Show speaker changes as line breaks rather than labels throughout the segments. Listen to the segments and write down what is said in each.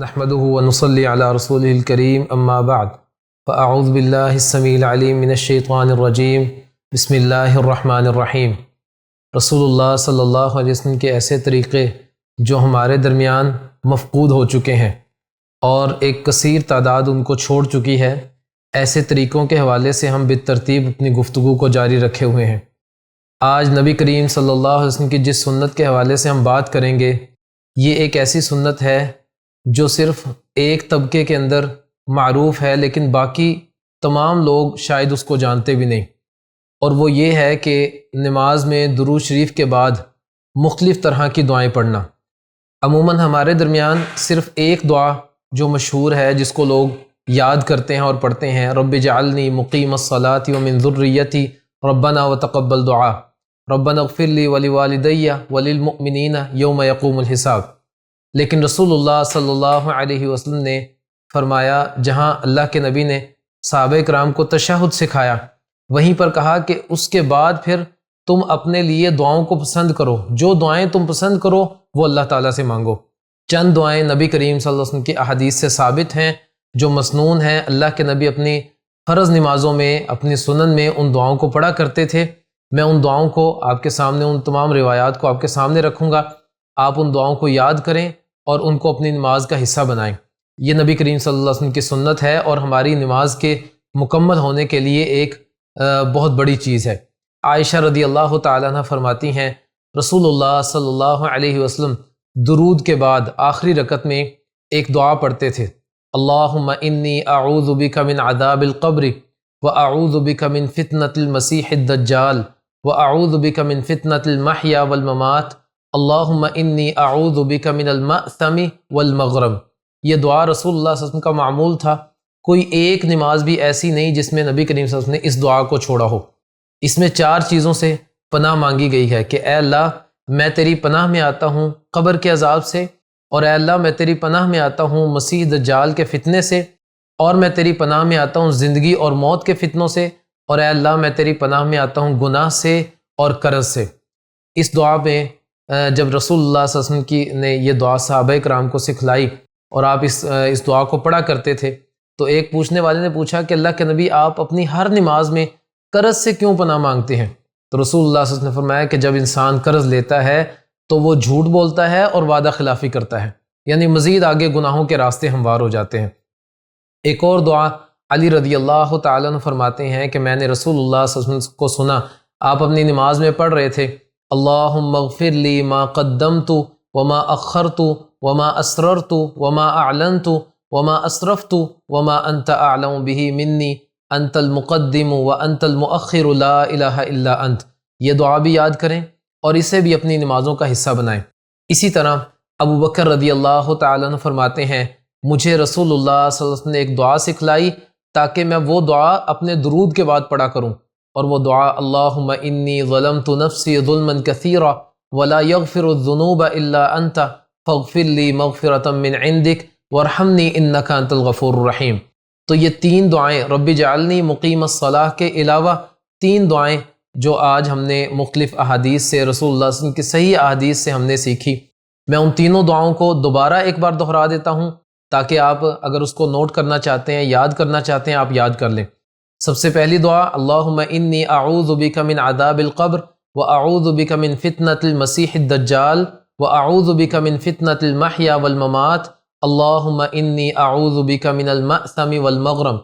نحمده ونصلي على رسوله الكريم اما بعد فاعوذ بالله السميع العليم من الشيطان الرجيم بسم اللہ الرحمن الرحیم۔ رسول اللہ صلی اللہ علیہ وسلم کے ایسے طریقے جو ہمارے درمیان مفقود ہو چکے ہیں اور ایک کثیر تعداد ان کو چھوڑ چکی ہے، ایسے طریقوں کے حوالے سے ہم بالترتیب اپنی گفتگو کو جاری رکھے ہوئے ہیں۔ آج نبی کریم صلی اللہ علیہ وسلم کی جس سنت کے حوالے سے ہم بات کریں گے، یہ ایک ایسی سنت ہے جو صرف ایک طبقے کے اندر معروف ہے، لیکن باقی تمام لوگ شاید اس کو جانتے بھی نہیں، اور وہ یہ ہے کہ نماز میں درود شریف کے بعد مختلف طرح کی دعائیں پڑھنا۔ عموماً ہمارے درمیان صرف ایک دعا جو مشہور ہے، جس کو لوگ یاد کرتے ہیں اور پڑھتے ہیں، رب اجعلنی مقیم الصلاۃ ومن ذریتی ربنا وتقبل دعا ربنا اغفر لی ولوالدی وللمؤمنین یوم یقوم الحساب۔ لیکن رسول اللہ صلی اللہ علیہ وسلم نے فرمایا، جہاں اللہ کے نبی نے صحابہ کرام کو تشہد سکھایا، وہیں پر کہا کہ اس کے بعد پھر تم اپنے لیے دعاؤں کو پسند کرو، جو دعائیں تم پسند کرو وہ اللہ تعالیٰ سے مانگو۔ چند دعائیں نبی کریم صلی اللہ علیہ وسلم کی احادیث سے ثابت ہیں جو مسنون ہیں۔ اللہ کے نبی اپنی فرض نمازوں میں، اپنی سنن میں ان دعاؤں کو پڑھا کرتے تھے۔ میں ان دعاؤں کو آپ کے سامنے، ان تمام روایات کو آپ کے سامنے رکھوں گا، آپ ان دعاؤں کو یاد کریں اور ان کو اپنی نماز کا حصہ بنائیں۔ یہ نبی کریم صلی اللہ علیہ وسلم کی سنت ہے اور ہماری نماز کے مکمل ہونے کے لیے ایک بہت بڑی چیز ہے۔ عائشہ رضی اللہ تعالیٰ عنہ فرماتی ہیں، رسول اللہ صلی اللہ علیہ وسلم درود کے بعد آخری رکعت میں ایک دعا پڑھتے تھے، اللہم انی اعوذ بک من عذاب القبر واعوذ بک من فتنة المسیح الدجال واعوذ بک من فتنة المحیا والممات اللہم انی اعوذ بک من المأثم والمغرم۔ یہ دعا رسول اللہ صلی اللہ علیہ وسلم کا معمول تھا۔ کوئی ایک نماز بھی ایسی نہیں جس میں نبی کریم صلی اللہ علیہ وسلم نے اس دعا کو چھوڑا ہو۔ اس میں 4 چیزوں سے پناہ مانگی گئی ہے کہ اے اللہ، میں تیری پناہ میں آتا ہوں قبر کے عذاب سے، اور اے اللہ میں تیری پناہ میں آتا ہوں مسیح دجال کے فتنے سے، اور میں تیری پناہ میں آتا ہوں زندگی اور موت کے فتنوں سے، اور اے اللہ میں تیری پناہ میں آتا ہوں گناہ سے اور قرض سے۔ اس دعا میں جب رسول اللہ صلی اللہ علیہ وسلم نے یہ دعا صحابہ کرام کو سکھلائی اور آپ اس دعا کو پڑھا کرتے تھے، تو ایک پوچھنے والے نے پوچھا کہ اللہ کے نبی، آپ اپنی ہر نماز میں قرض سے کیوں پناہ مانگتے ہیں؟ تو رسول اللہ صلی اللہ علیہ وسلم نے فرمایا کہ جب انسان قرض لیتا ہے تو وہ جھوٹ بولتا ہے اور وعدہ خلافی کرتا ہے، یعنی مزید آگے گناہوں کے راستے ہموار ہو جاتے ہیں۔ ایک اور دعا علی رضی اللہ تعالیٰ عنہ فرماتے ہیں کہ میں نے رسول اللہ صلی اللہ علیہ وسلم کو سنا، آپ اپنی نماز میں پڑھ رہے تھے، اللہم اغفر لی ما قدمت وما اخرت وما اسررت وما اعلنت وما اسرفت وما انت اعلم به منی انت المقدم وانت المؤخر لا الہ الا انت۔ یہ دعا بھی یاد کریں اور اسے بھی اپنی نمازوں کا حصہ بنائیں۔ اسی طرح ابو بکر رضی اللہ تعالیٰ عنہ فرماتے ہیں، مجھے رسول اللہ صلی اللہ علیہ وسلم نے ایک دعا سکھلائی تاکہ میں وہ دعا اپنے درود کے بعد پڑھا کروں، اور وہ دعا اللہم انی ظلمت نفسی ظلما کثیرا ولا یغفر الذنوب الا انت فاغفر لی مغفرۃ من عندک وارحمنی انک انت الغفور الرحیم۔ تو یہ 3 دعائیں، رب اجعلنی مقیم الصلاۃ کے علاوہ 3 دعائیں جو آج ہم نے مختلف احادیث سے، رسول اللہ صلی اللہ علیہ وسلم کی صحیح احادیث سے ہم نے سیکھی۔ میں ان تینوں دعاؤں کو دوبارہ ایک بار دہرا دیتا ہوں تاکہ آپ اگر اس کو نوٹ کرنا چاہتے ہیں، یاد کرنا چاہتے ہیں، آپ یاد کر لیں۔ سب سے پہلی دعا، اللہم انی اعوذ بک من عذاب القبر واعوذ بک من فتنة المسیح الدجال واعوذ بک من فتنة المحیا والممات اللہم انی اعوذ بک من المأثم والمغرم۔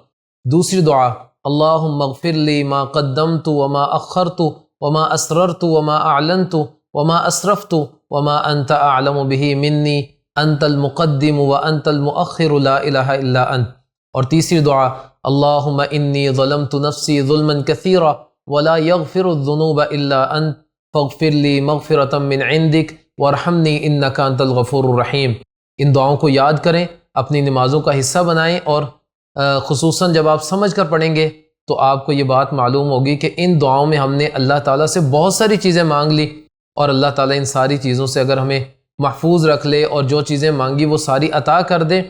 دوسری دعا، اللہم اغفر لی ما قدمت وما اخرت وما اسررت وما اعلنت وما اسرفت وما انت اعلم به منی انت المقدم وانت المؤخر لا الہ الا انت۔ اور تیسری دعا، اللہم انی ظلمت نفسی ظلما کثیرا ولا یغفر الذنوب الا انت فاغفر لی مغفرۃ من عندک وارحمنی انک انت الغفور الرحیم۔ ان دعاؤں کو یاد کریں، اپنی نمازوں کا حصہ بنائیں، اور خصوصاً جب آپ سمجھ کر پڑھیں گے تو آپ کو یہ بات معلوم ہوگی کہ ان دعاؤں میں ہم نے اللہ تعالیٰ سے بہت ساری چیزیں مانگ لی، اور اللہ تعالیٰ ان ساری چیزوں سے اگر ہمیں محفوظ رکھ لے اور جو چیزیں مانگی وہ ساری عطا کر دے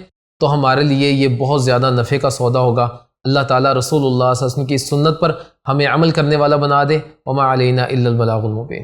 تو ہمارے لیے یہ بہت زیادہ نفع کا سودا ہوگا۔ اللہ تعالیٰ رسول اللہ صلی اللہ علیہ وسلم کی اس سنت پر ہمیں عمل کرنے والا بنا دے۔ وما علینا الا البلاغ المبین۔